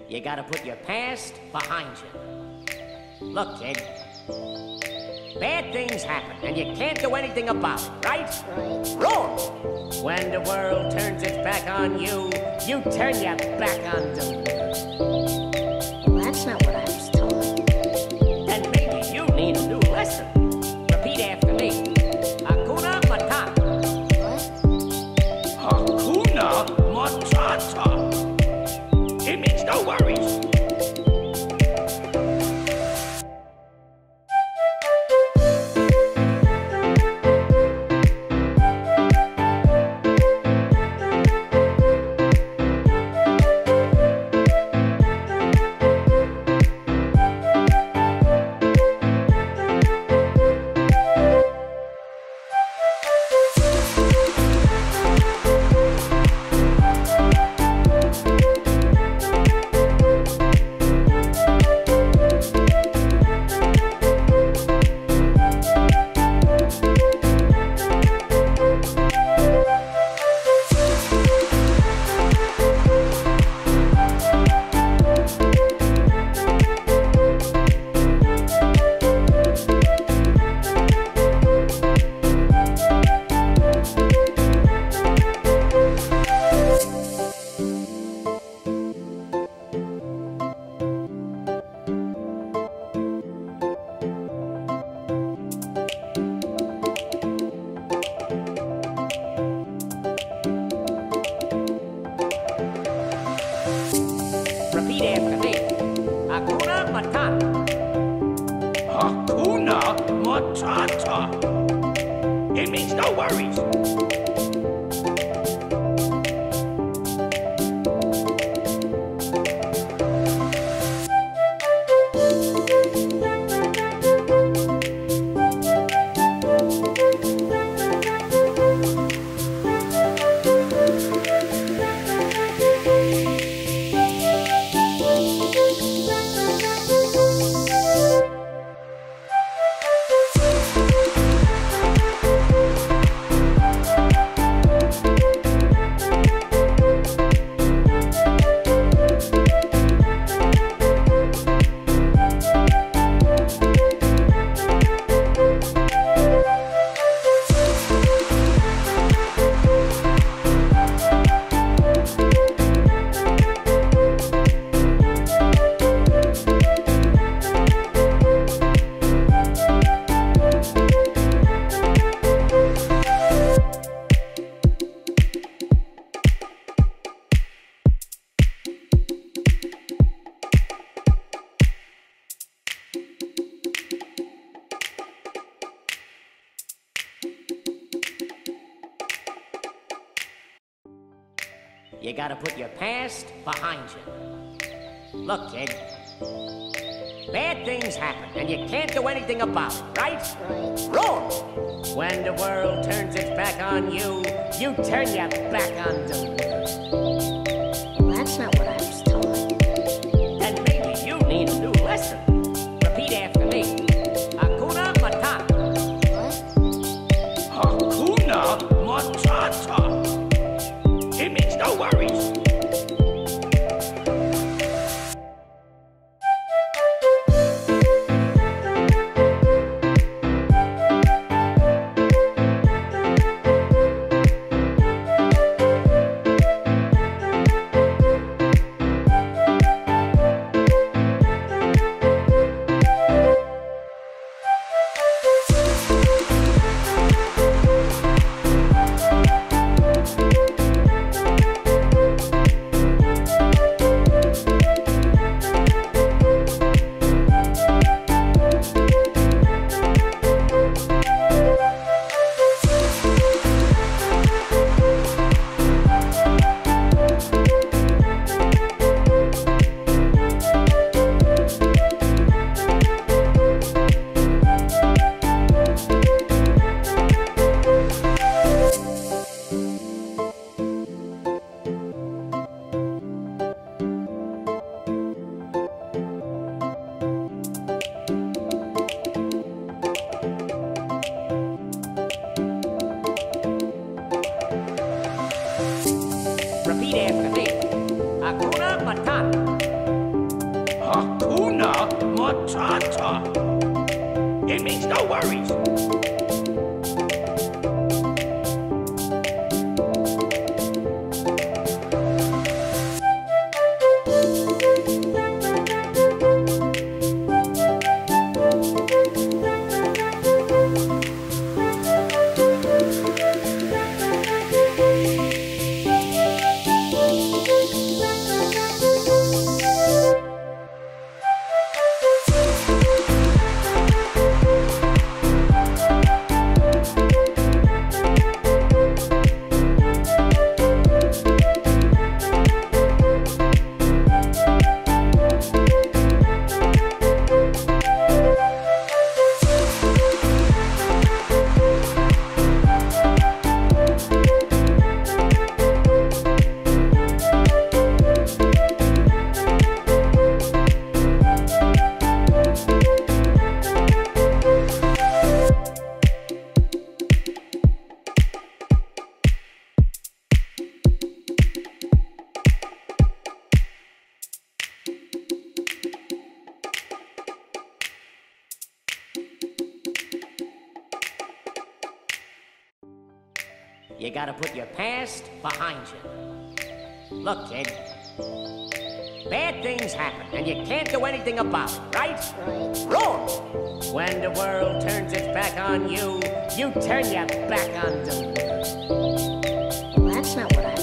You gotta put your past behind you. Look, kid. Bad things happen, and you can't do anything about it, right? Right. Wrong! When the world turns its back on you, you turn your back on the world. Well, that's not what I was told. Then maybe you need a new lesson. Repeat after me. Hakuna Matata. What? Hakuna Matata. It means no worries. Repeat after me. Hakuna Matata. Hakuna Matata. It means no worries. You gotta put your past behind you. Look, kid. Bad things happen, and you can't do anything about it, right? Right. Wrong! When the world turns its back on you, you turn your back on the world. Well, that's not what I was told. Then maybe you need a new lesson. Repeat after me. Hakuna Matata. What? Hakuna Matata. It means no worries. Repeat after me. Hakuna Matata. ta-ta. It means no worries. You gotta put your past behind you. Look, kid. Bad things happen, and you can't do anything about it, right? Right. Wrong! When the world turns its back on you, you turn your back on the world. Well, that's not what I